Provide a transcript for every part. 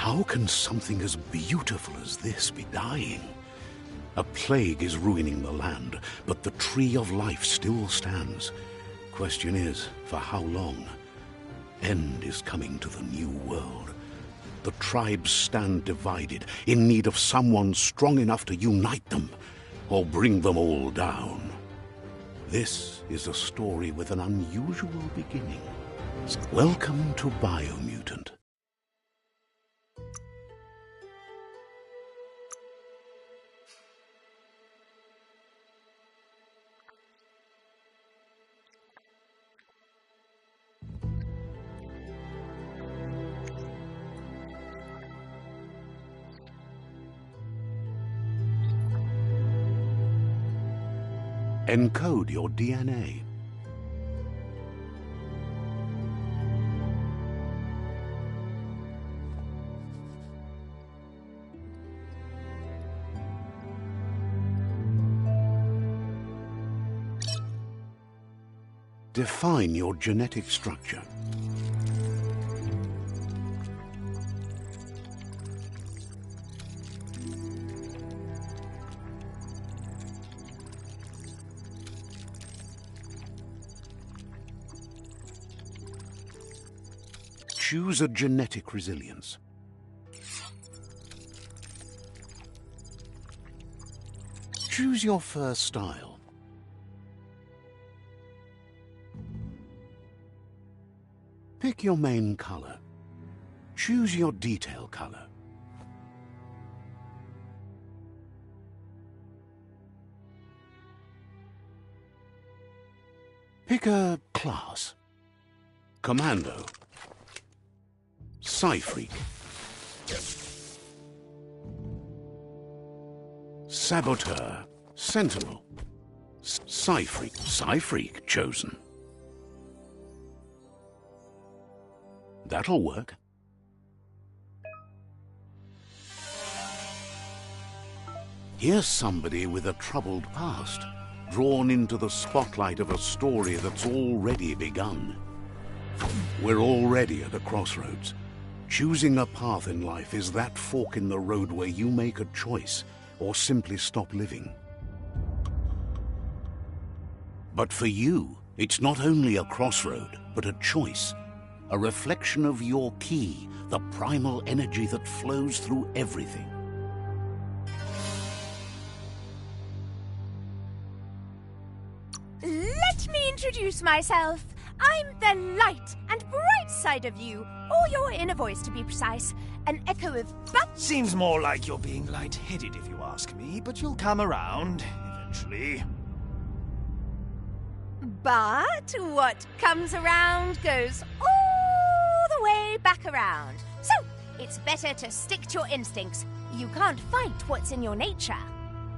How can something as beautiful as this be dying? A plague is ruining the land, but the tree of life still stands. Question is, for how long? End is coming to the new world. The tribes stand divided, in need of someone strong enough to unite them, or bring them all down. This is a story with an unusual beginning. Welcome to Biomutant. Encode your DNA. Define your genetic structure. Choose a genetic resilience. Choose your fur style. Pick your main color. Choose your detail color. Pick a class. Commando. Psy-Freak. Saboteur. Sentinel. Psy-Freak. Psy-Freak chosen. That'll work. Here's somebody with a troubled past, drawn into the spotlight of a story that's already begun. We're already at a crossroads. Choosing a path in life is that fork in the road where you make a choice or simply stop living. But for you, it's not only a crossroad, but a choice. A reflection of your key, the primal energy that flows through everything. Let me introduce myself. I'm the light and bright side of you, or your inner voice to be precise. An echo of but. Seems more like you're being light-headed if you ask me, but you'll come around, eventually. But what comes around goes all the way back around. So, it's better to stick to your instincts. You can't fight what's in your nature.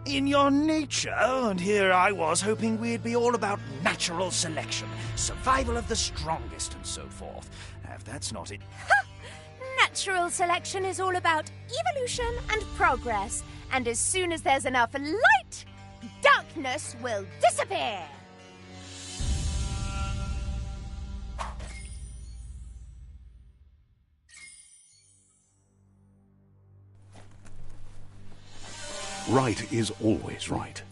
In your nature, and here I was hoping we'd be all about natural selection, survival of the strongest, and so forth. If that's not it... Ha! Natural selection is all about evolution and progress, and as soon as there's enough light, darkness will disappear. Right is always right.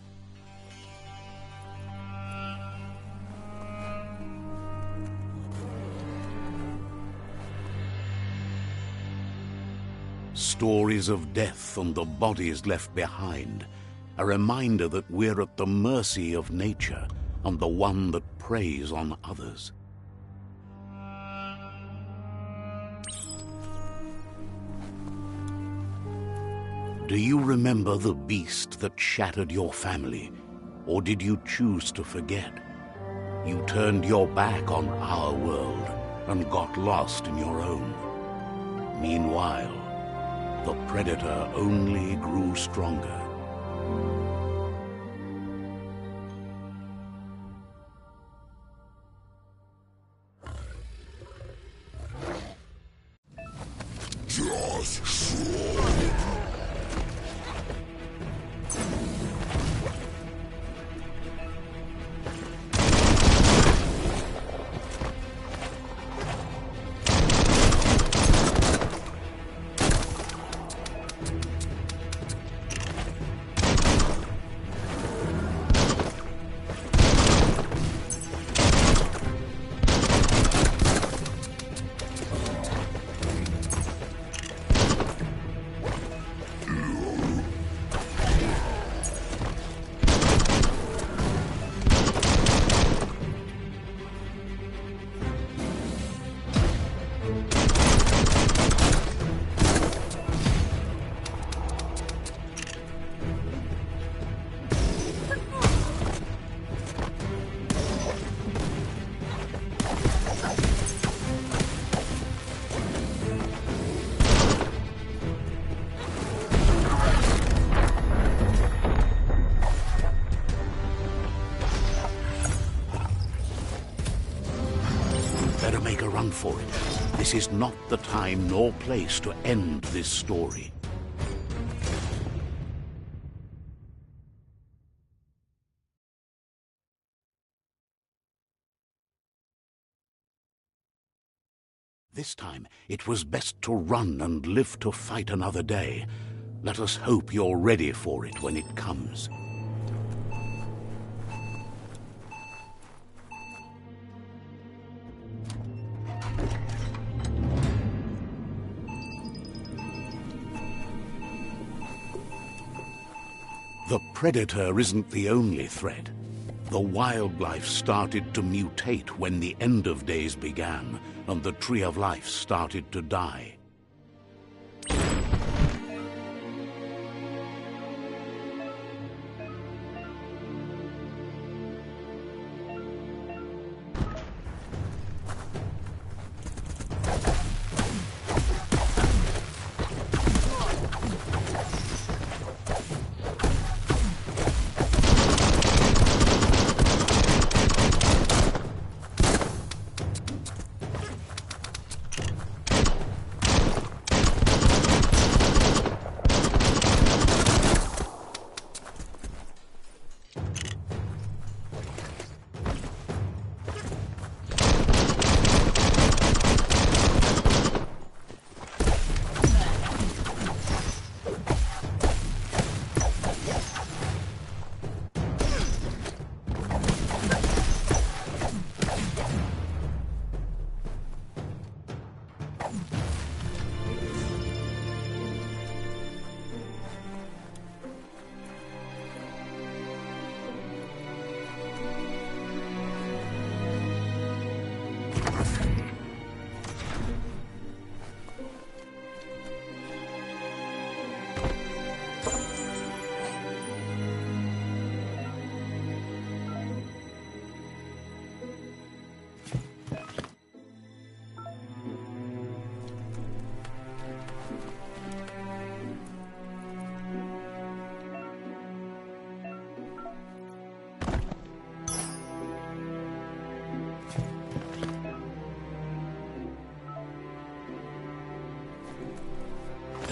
Stories of death and the bodies left behind, a reminder that we're at the mercy of nature and the one that preys on others. Do you remember the beast that shattered your family, or did you choose to forget? You turned your back on our world and got lost in your own. Meanwhile, the predator only grew stronger. Better make a run for it. This is not the time nor place to end this story. This time, it was best to run and live to fight another day. Let us hope you're ready for it when it comes. The predator isn't the only threat. The wildlife started to mutate when the end of days began, and the Tree of Life started to die.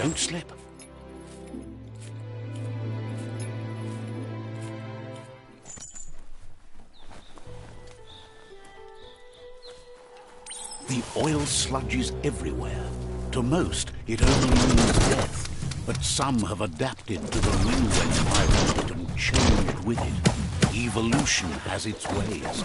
Don't slip. The oil sludges everywhere. To most, it only means death. But some have adapted to the new environment and changed with it. Evolution has its ways.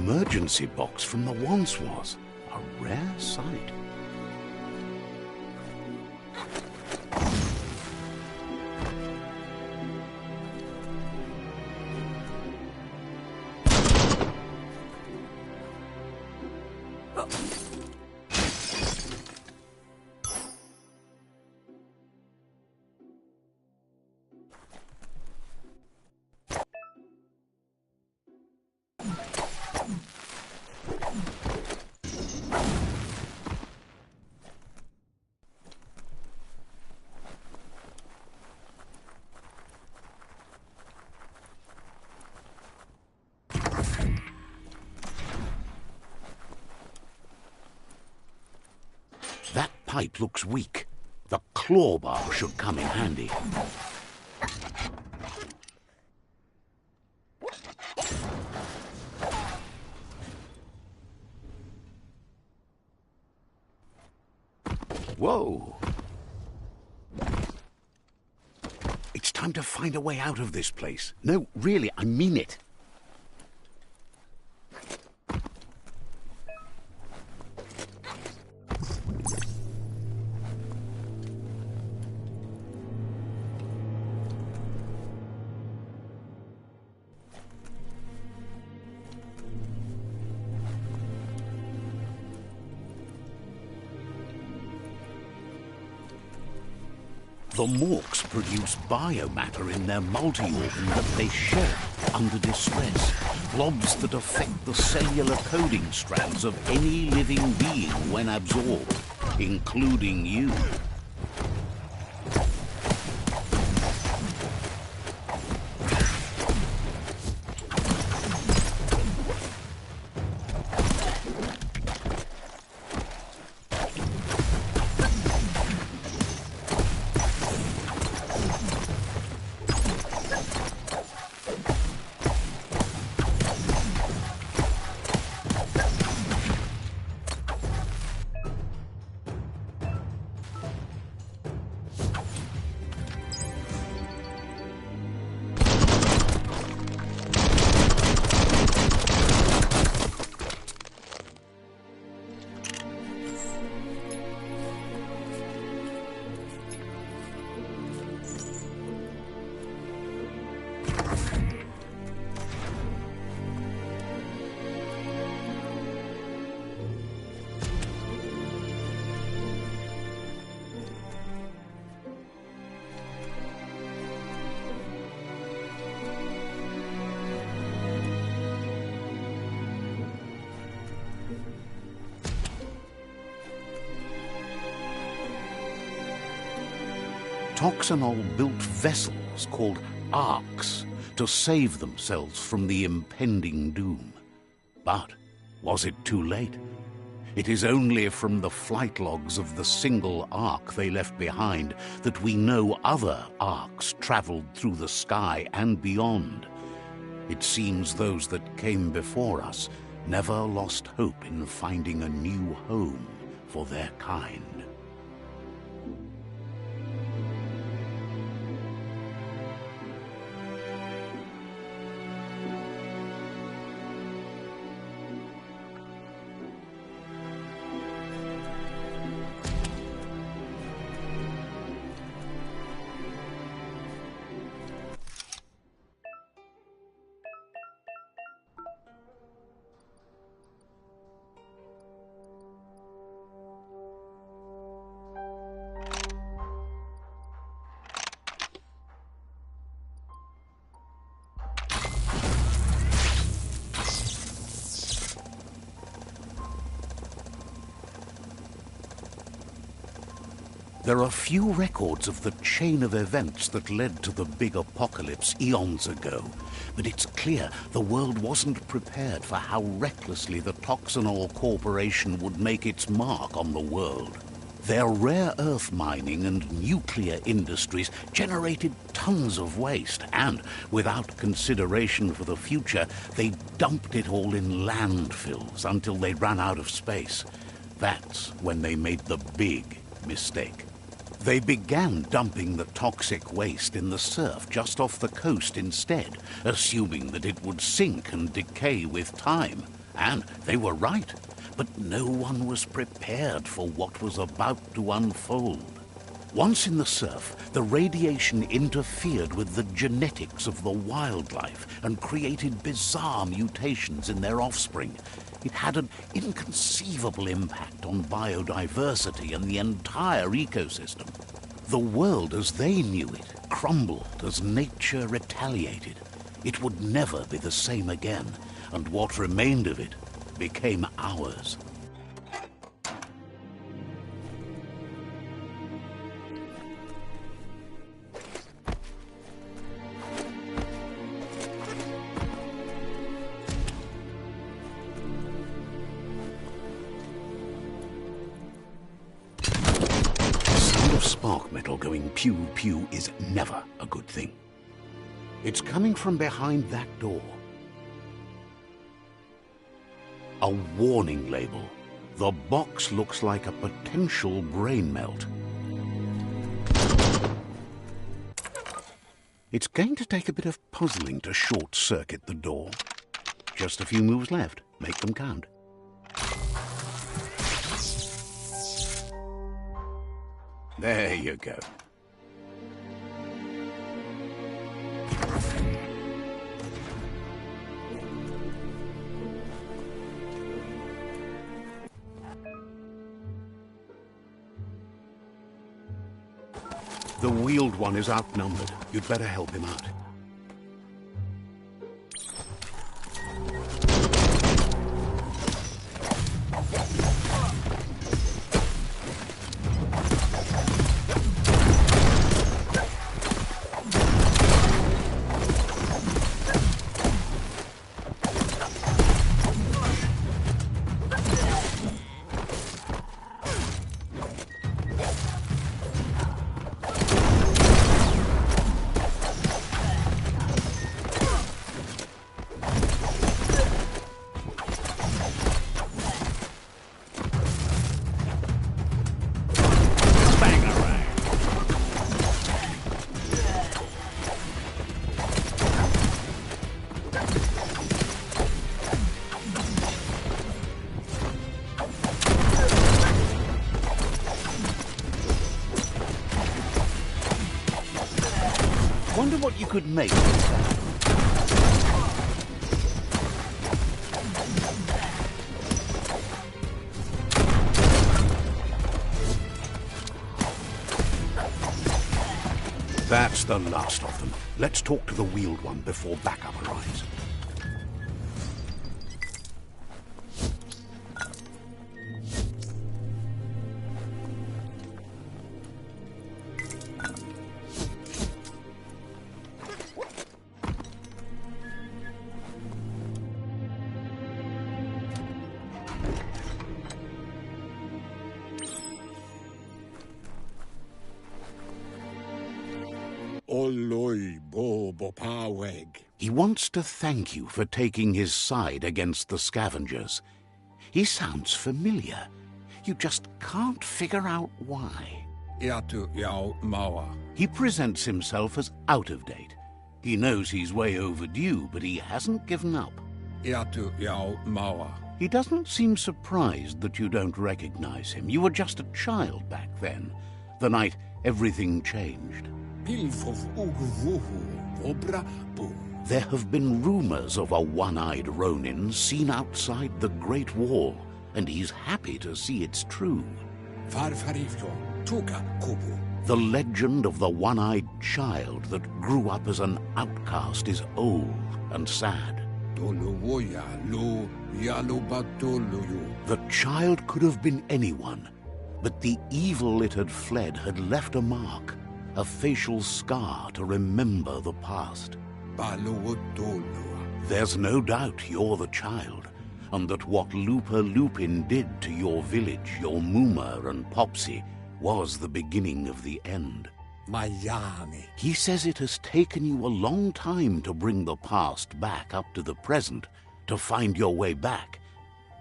emergency box from the once was. A rare sight. That pipe looks weak. The claw bar should come in handy. Whoa! It's time to find a way out of this place. No, really, I mean it. The Morks produce biomatter in their multi-organ that they shed under distress. Blobs that affect the cellular coding strands of any living being when absorbed, including you. Toxanol built vessels called arks to save themselves from the impending doom. But was it too late? It is only from the flight logs of the single ark they left behind that we know other arks traveled through the sky and beyond. It seems those that came before us never lost hope in finding a new home for their kind. There are few records of the chain of events that led to the big apocalypse eons ago, but it's clear the world wasn't prepared for how recklessly the Toxanol Corporation would make its mark on the world. Their rare earth mining and nuclear industries generated tons of waste, and without consideration for the future, they dumped it all in landfills until they ran out of space. That's when they made the big mistake. They began dumping the toxic waste in the surf just off the coast instead, assuming that it would sink and decay with time. And they were right. But no one was prepared for what was about to unfold. Once in the surf, the radiation interfered with the genetics of the wildlife and created bizarre mutations in their offspring. It had an inconceivable impact on biodiversity and the entire ecosystem. The world as they knew it crumbled as nature retaliated. It would never be the same again, and what remained of it became ours. Spark metal going pew-pew is never a good thing. It's coming from behind that door. A warning label. The box looks like a potential brain melt. It's going to take a bit of puzzling to short-circuit the door. Just a few moves left. Make them count. There you go. The wheeled one is outnumbered. You'd better help him out. Wonder what you could make with that. That's the last of them. Let's talk to the wheeled one before backup arrives. He wants to thank you for taking his side against the scavengers. He sounds familiar. You just can't figure out why. He presents himself as out of date. He knows he's way overdue, but he hasn't given up. He doesn't seem surprised that you don't recognize him. You were just a child back then, the night everything changed. There have been rumors of a one-eyed Ronin seen outside the Great Wall, and he's happy to see it's true. The legend of the one-eyed child that grew up as an outcast is old and sad. The child could have been anyone, but the evil it had fled had left a mark, a facial scar to remember the past. There's no doubt you're the child, and that what Looper Lupin did to your village, your Muma and Popsy, was the beginning of the end. He says it has taken you a long time to bring the past back up to the present, to find your way back,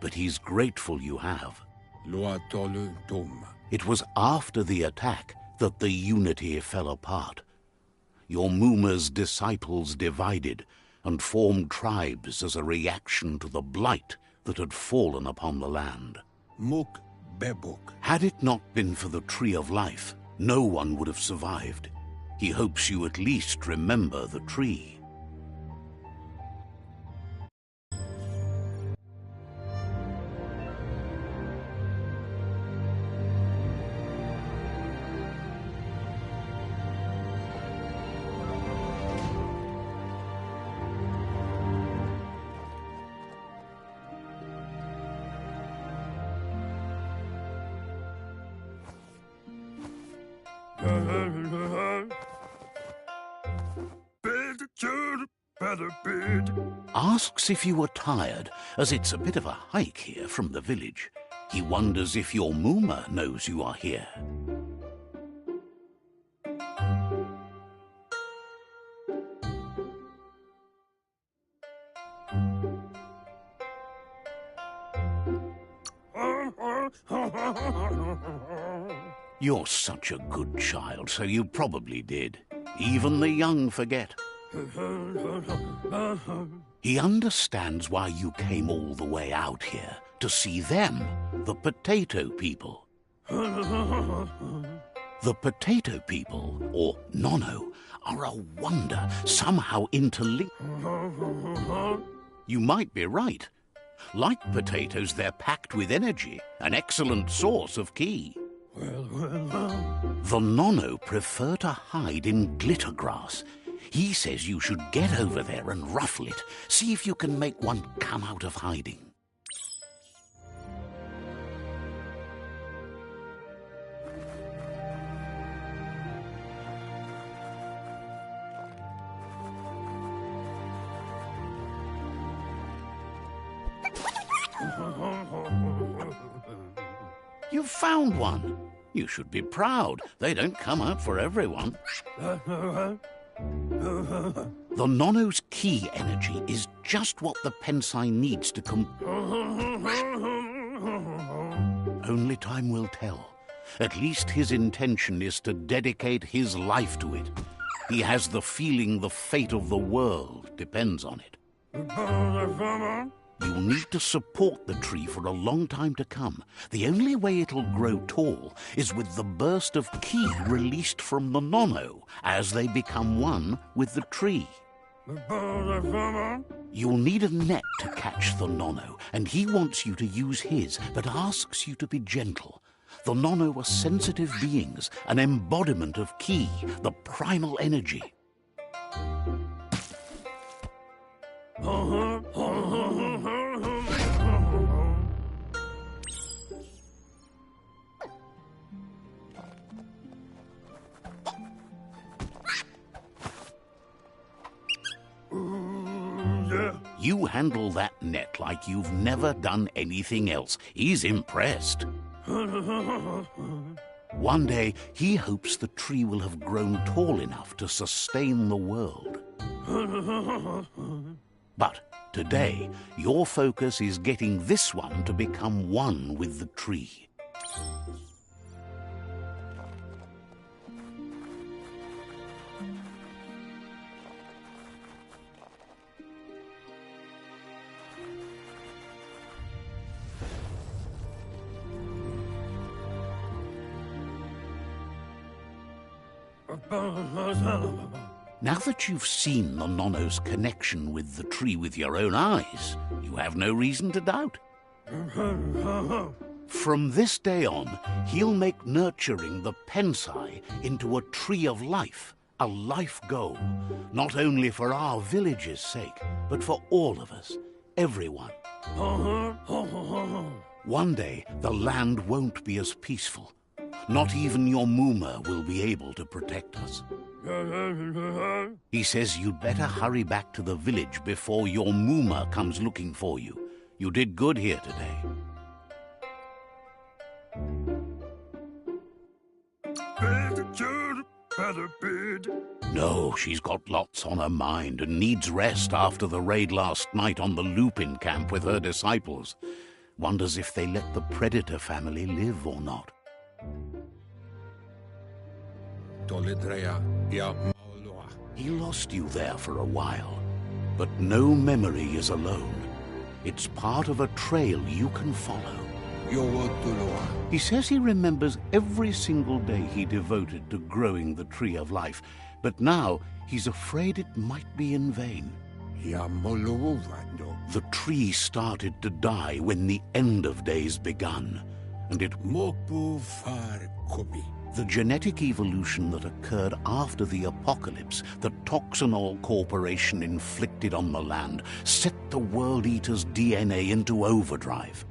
but he's grateful you have. It was after the attack that the unity fell apart. Your Muma's disciples divided and formed tribes as a reaction to the blight that had fallen upon the land. Muk Bebuk. Had it not been for the Tree of Life, no one would have survived. He hopes you at least remember the tree. Asks if you are tired, as it's a bit of a hike here from the village. He wonders if your Mooma knows you are here. You're such a good child, so you probably did. Even the young forget. He understands why you came all the way out here, to see them, the potato people. The potato people, or Nono, are a wonder, somehow interlinked. You might be right. Like potatoes, they're packed with energy, an excellent source of ki. The Nono prefer to hide in glitter grass. He says you should get over there and ruffle it. See if you can make one come out of hiding. You found one. You should be proud. They don't come out for everyone. The Nono's ki energy is just what the Pensai needs to Only time will tell. At least his intention is to dedicate his life to it. He has the feeling the fate of the world depends on it. You'll need to support the tree for a long time to come. The only way it'll grow tall is with the burst of ki released from the Nono as they become one with the tree. You'll need a net to catch the Nono, and he wants you to use his, but asks you to be gentle. The Nono are sensitive beings, an embodiment of ki, the primal energy. You handle that net like you've never done anything else. He's impressed. One day, he hopes the tree will have grown tall enough to sustain the world. But today, your focus is getting this one to become one with the tree. Now that you've seen the Nono's connection with the tree with your own eyes, you have no reason to doubt. From this day on, he'll make nurturing the Pensai into a tree of life, a life goal, not only for our village's sake, but for all of us, everyone. One day, the land won't be as peaceful. Not even your Mooma will be able to protect us. He says you'd better hurry back to the village before your Mooma comes looking for you. You did good here today. No, she's got lots on her mind and needs rest after the raid last night on the Lupin camp with her disciples. Wonders if they let the Predator family live or not. He lost you there for a while, but no memory is alone. It's part of a trail you can follow. He says he remembers every single day he devoted to growing the Tree of Life, but now he's afraid it might be in vain. The tree started to die when the end of days begun, and the genetic evolution that occurred after the apocalypse that Toxanol Corporation inflicted on the land set the World Eater's DNA into overdrive.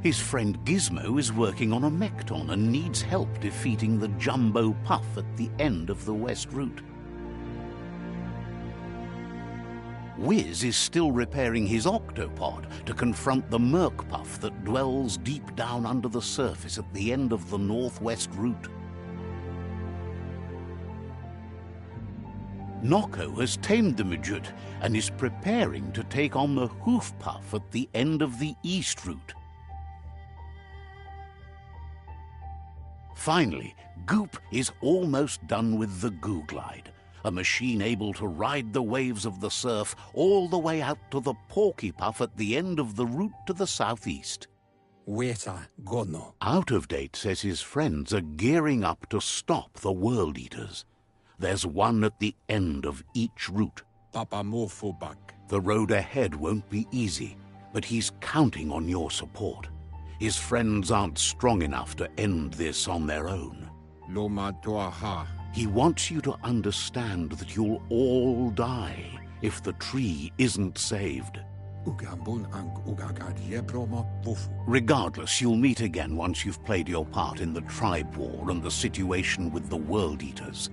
His friend Gizmo is working on a Mekton and needs help defeating the Jumbo Puff at the end of the West Route. Wiz is still repairing his octopod to confront the Merc Puff that dwells deep down under the surface at the end of the Northwest Route. Nocco has tamed the midget and is preparing to take on the Hoof Puff at the end of the East Route. Finally, Goop is almost done with the Goo Glide, a machine able to ride the waves of the surf all the way out to the Porky Puff at the end of the route to the southeast. Out of Date says his friends are gearing up to stop the World Eaters. There's one at the end of each route. The road ahead won't be easy, but he's counting on your support. His friends aren't strong enough to end this on their own. He wants you to understand that you'll all die if the tree isn't saved. Regardless, you'll meet again once you've played your part in the tribe war and the situation with the World Eaters.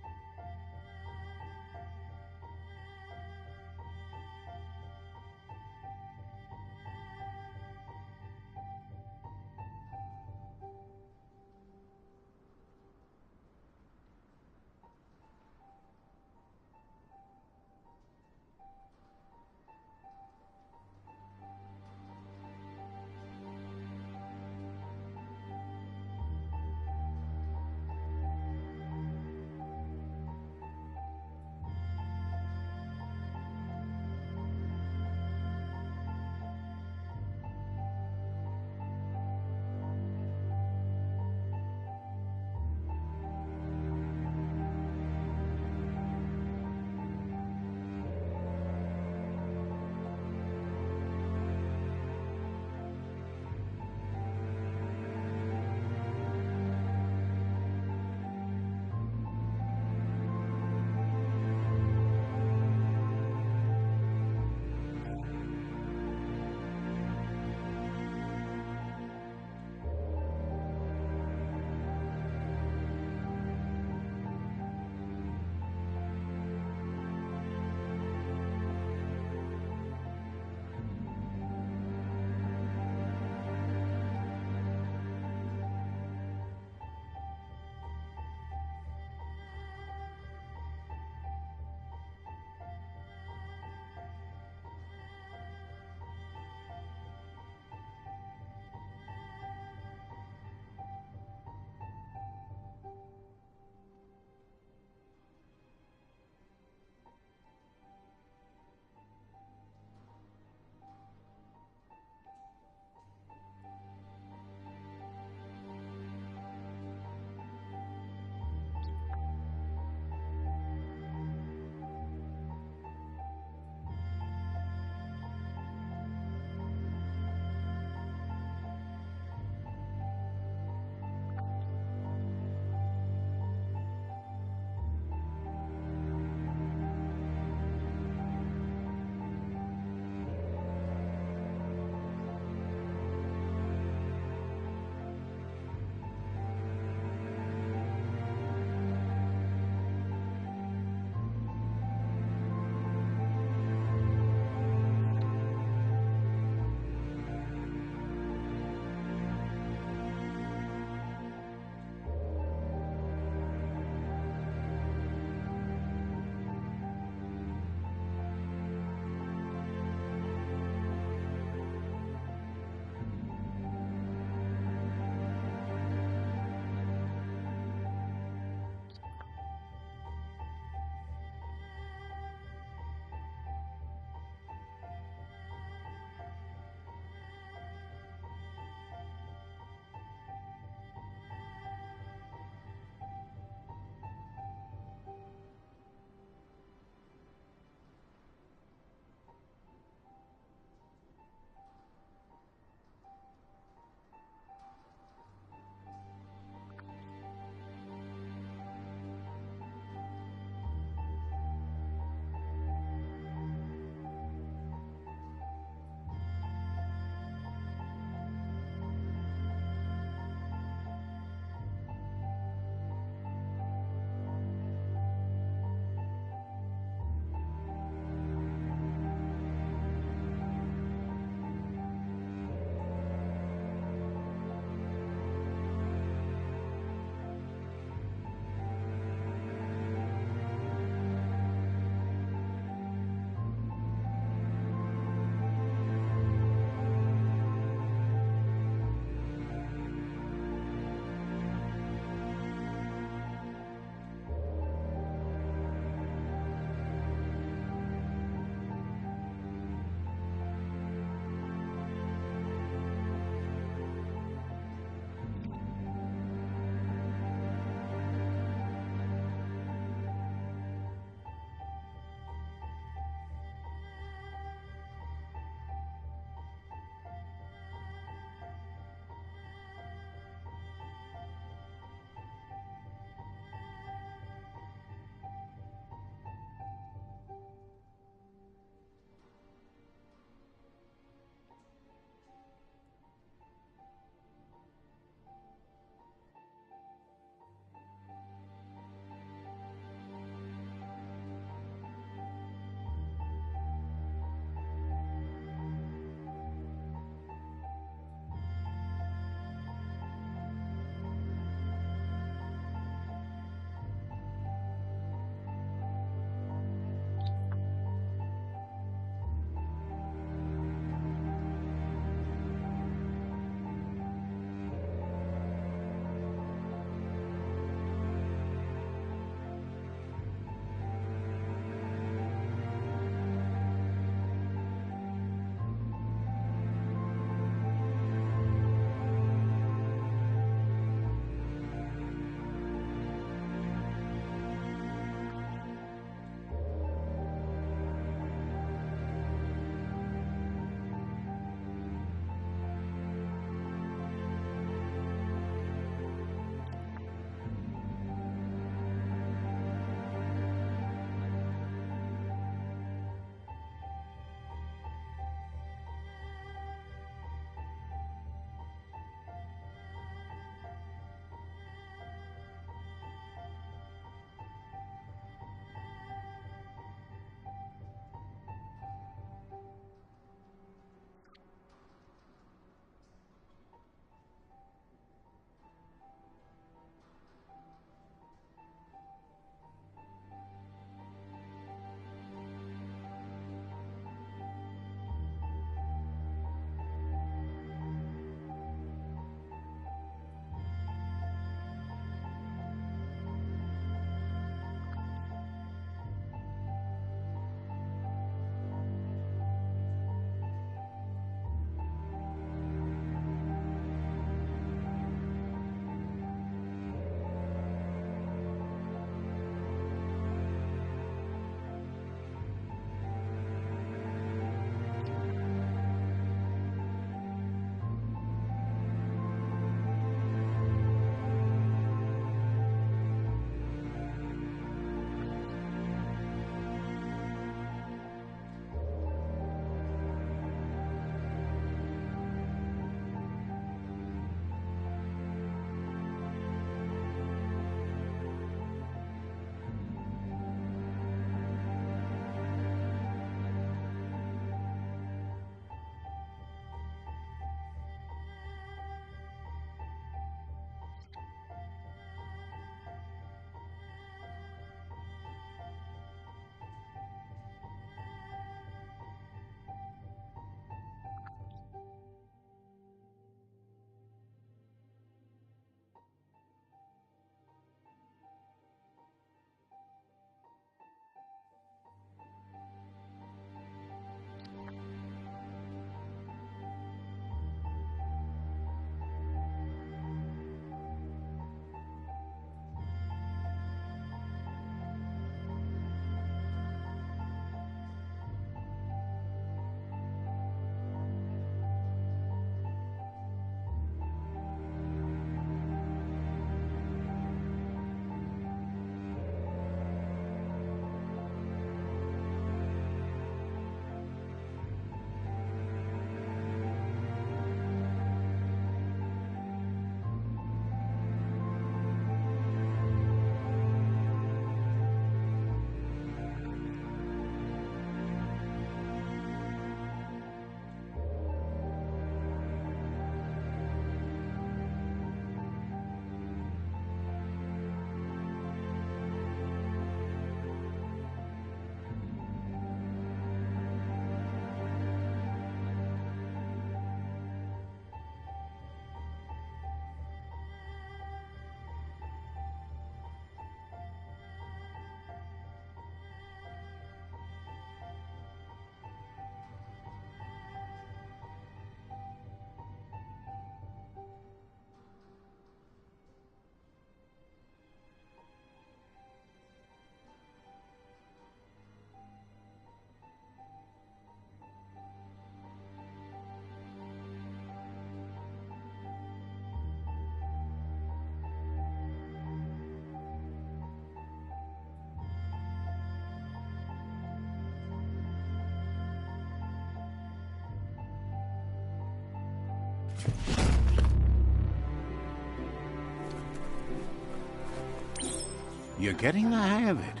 You're getting the hang of it.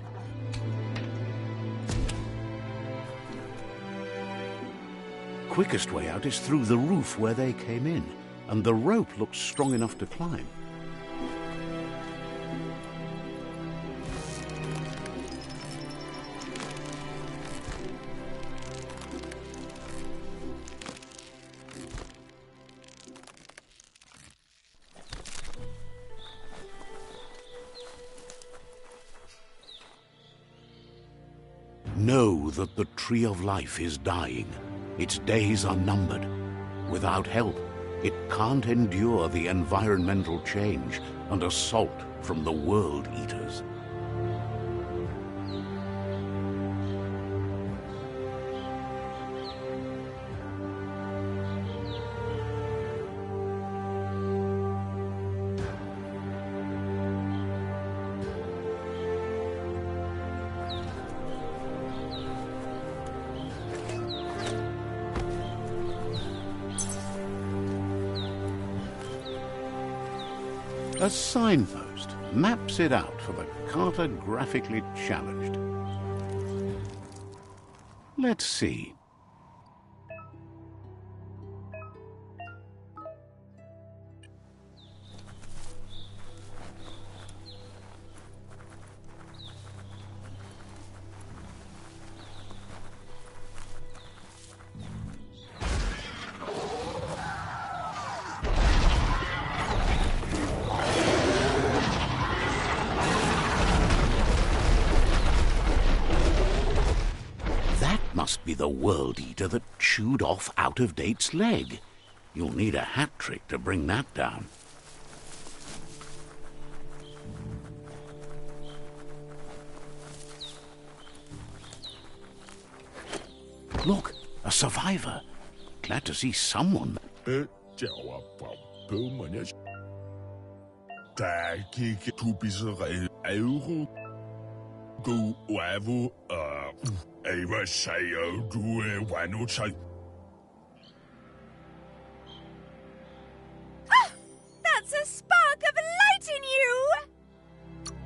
Quickest way out is through the roof where they came in, and the rope looks strong enough to climb. Know that the Tree of Life is dying. Its days are numbered. Without help, it can't endure the environmental change and assault from the World Eaters. A signpost maps it out for the cartographically challenged. Let's see. Must be the World Eater that chewed off Out-of-Date's leg. You'll need a hat trick to bring that down. Look, a survivor. Glad to see someone. That's a spark of light in you!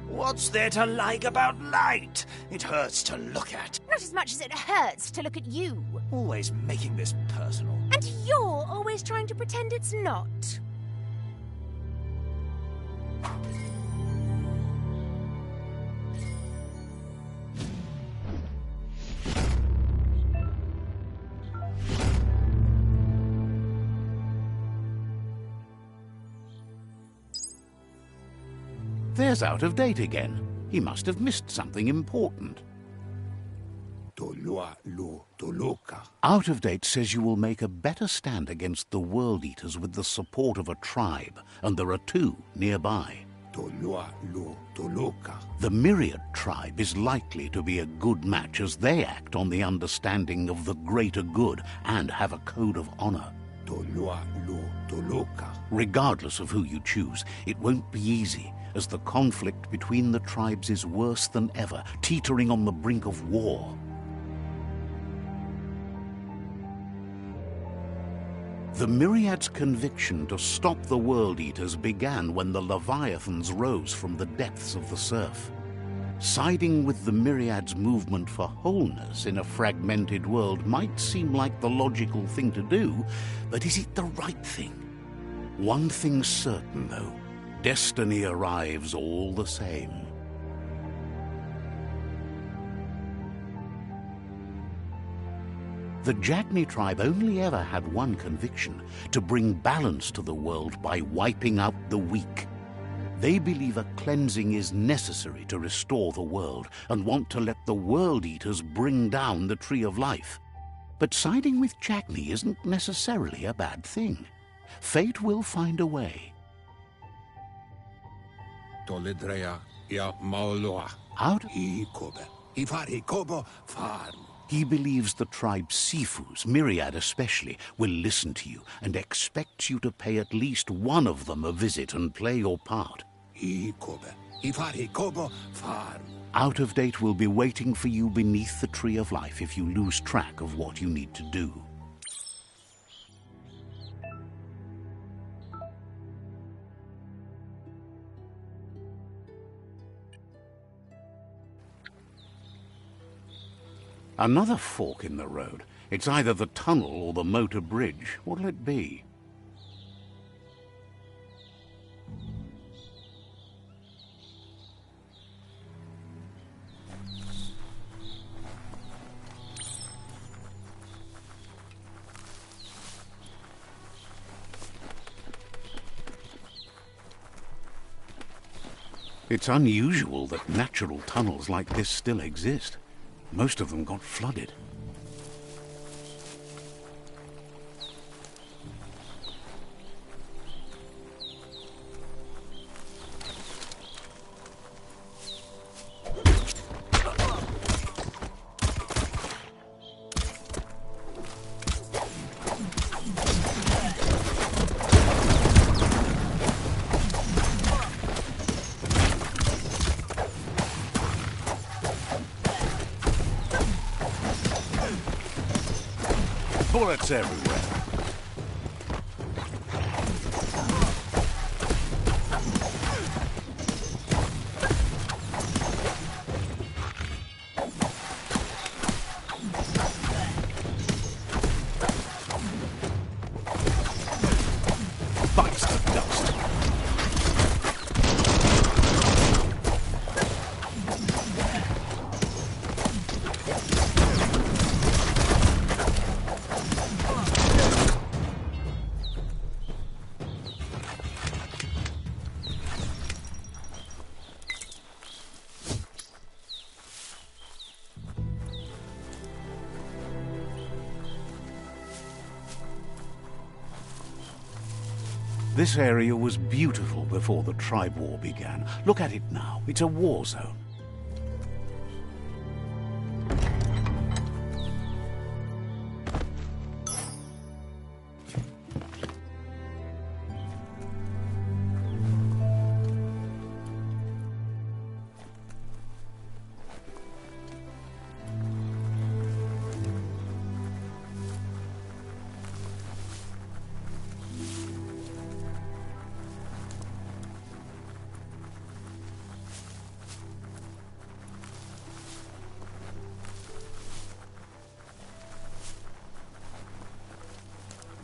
What's there to like about light? It hurts to look at. Not as much as it hurts to look at you. Always making this personal. And you're always trying to pretend it's not. There's Out-of-Date again. He must have missed something important. Out-of-Date says you will make a better stand against the World Eaters with the support of a tribe, and there are two nearby. The Myriad tribe is likely to be a good match as they act on the understanding of the greater good and have a code of honor. Regardless of who you choose, it won't be easy, as the conflict between the tribes is worse than ever, teetering on the brink of war. The Myriad's conviction to stop the World Eaters began when the Leviathans rose from the depths of the surf. Siding with the Myriad's movement for wholeness in a fragmented world might seem like the logical thing to do, but is it the right thing? One thing's certain, though. Destiny arrives all the same. The Jagni tribe only ever had one conviction: to bring balance to the world by wiping out the weak. They believe a cleansing is necessary to restore the world and want to let the World Eaters bring down the Tree of Life. But siding with Jagni isn't necessarily a bad thing. Fate will find a way. Out. He believes the tribe's Sifus, Myriad especially, will listen to you and expects you to pay at least one of them a visit and play your part. Out-of-Date will be waiting for you beneath the Tree of Life if you lose track of what you need to do. Another fork in the road. It's either the tunnel or the motor bridge. What'll it be? It's unusual that natural tunnels like this still exist. Most of them got flooded. Bullets everywhere. Bites the dust. This area was beautiful before the tribe war began. Look at it now. It's a war zone.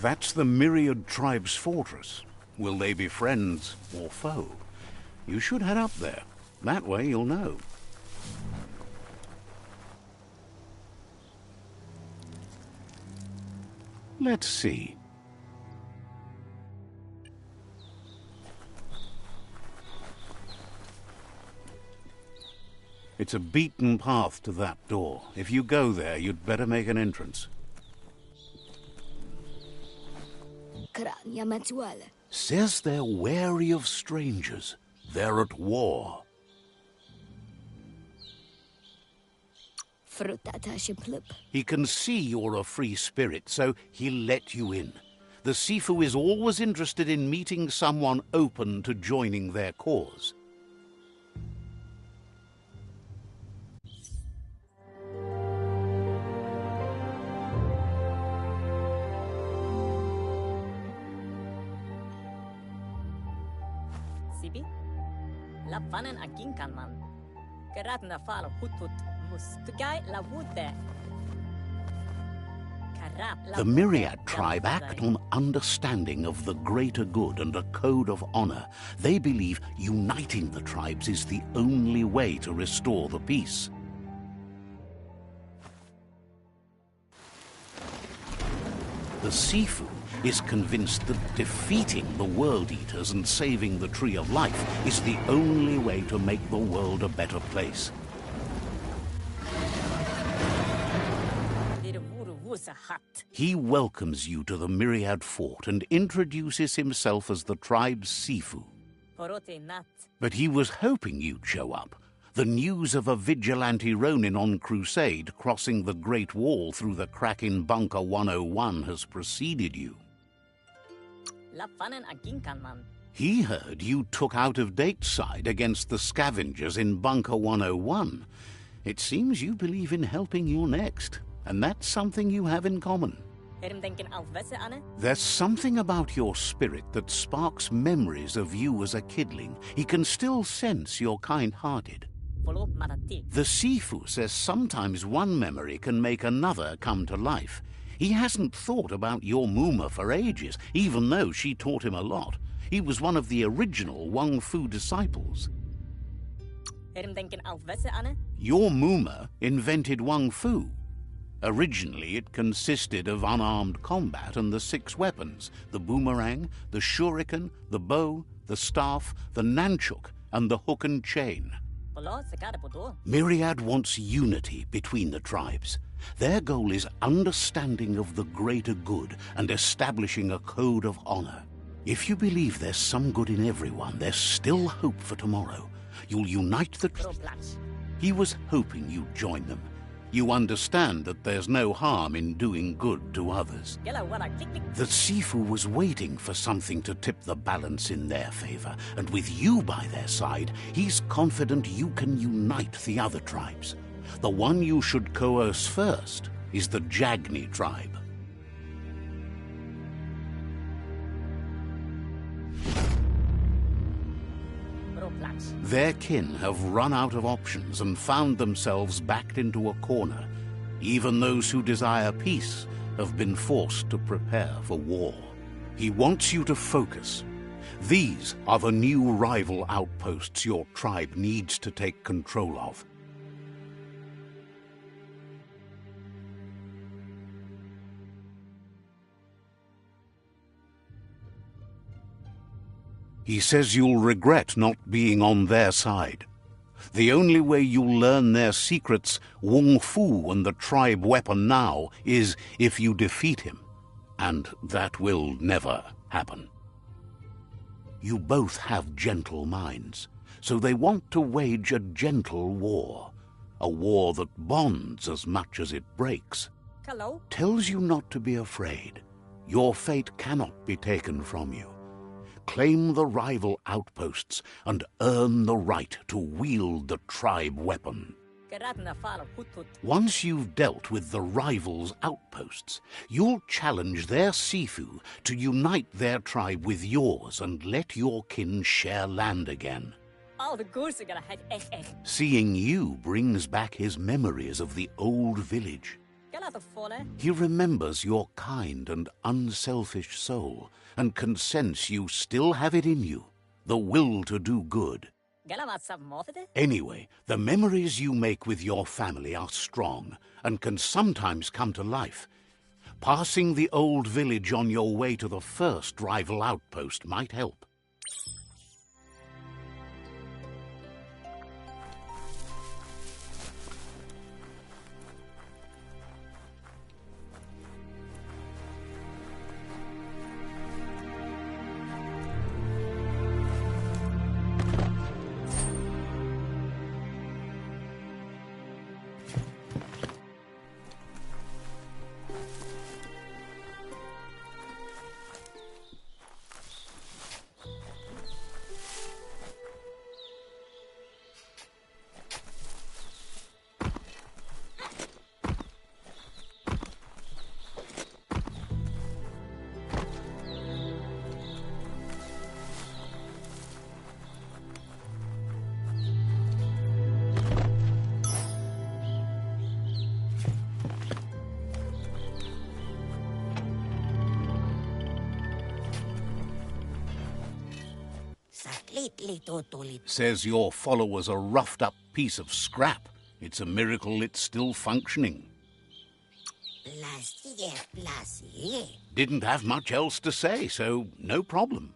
That's the Myriad Tribe's fortress. Will they be friends or foe? You should head up there. That way you'll know. Let's see. It's a beaten path to that door. If you go there, you'd better make an entrance. Says they're wary of strangers. They're at war. He can see you're a free spirit, so he'll let you in. The Sifu is always interested in meeting someone open to joining their cause. Sibi? Lapvanen aginkanman. Karatna fala hutut mustugai la wute. The Myriad tribe act on understanding of the greater good and a code of honor. They believe uniting the tribes is the only way to restore the peace. The Sifu is convinced that defeating the World Eaters and saving the Tree of Life is the only way to make the world a better place. He welcomes you to the Myriad Fort and introduces himself as the tribe's Sifu. But he was hoping you'd show up. The news of a vigilante Ronin on crusade crossing the Great Wall through the crack in Bunker 101 has preceded you. He heard you took out-of-date side against the scavengers in Bunker 101. It seems you believe in helping your next, and that's something you have in common. There's something about your spirit that sparks memories of you as a kidling. He can still sense you're kind-hearted. polo matati. The Sifu says sometimes one memory can make another come to life. He hasn't thought about your Muma for ages, even though she taught him a lot. He was one of the original Wang Fu disciples. Herim denken alvese ane? Your Muma invented Wang Fu. Originally, it consisted of unarmed combat and the 6 weapons: the boomerang, the shuriken, the bow, the staff, the nunchuk, and the hook and chain. Polo sekade podo. Myriad wants unity between the tribes. Their goal is understanding of the greater good and establishing a code of honor. If you believe there's some good in everyone, there's still hope for tomorrow. You'll unite the... Pro plans. He was hoping you'd join them. You understand that there's no harm in doing good to others. Gela wara click click. The Sifu was waiting for something to tip the balance in their favor, and with you by their side, he's confident you can unite the other tribes. The one you should coerce first is the Jagni tribe. Pro plans. Their kin have run out of options and found themselves backed into a corner. Even those who desire peace have been forced to prepare for war. He wants you to focus. These are the new rival outposts your tribe needs to take control of. He says you'll regret not being on their side. The only way you'll learn their secrets, Wung Fu and the tribe weapon now, is if you defeat him. And that will never happen. You both have gentle minds, so they want to wage a gentle war. A war that bonds as much as it breaks. Hello. Tells you not to be afraid. Your fate cannot be taken from you. Claim the rival outposts and earn the right to wield the tribe weapon. Geratna fala hutut. Once you've dealt with the rivals' outposts, you'll challenge their Sifu to unite their tribe with yours and let your kin share land again. All the goose are gonna have eh. Seeing you brings back his memories of the old village. Gela the fole. He remembers your kind and unselfish soul and can sense you still have it in you, the will to do good. Gela mat sab mofete. Anyway, the memories you make with your family are strong and can sometimes come to life. Passing the old village on your way to the first rival outpost might help. Says your follower's a roughed-up piece of scrap. It's a miracle it's still functioning. Didn't have much else to say, so no problem.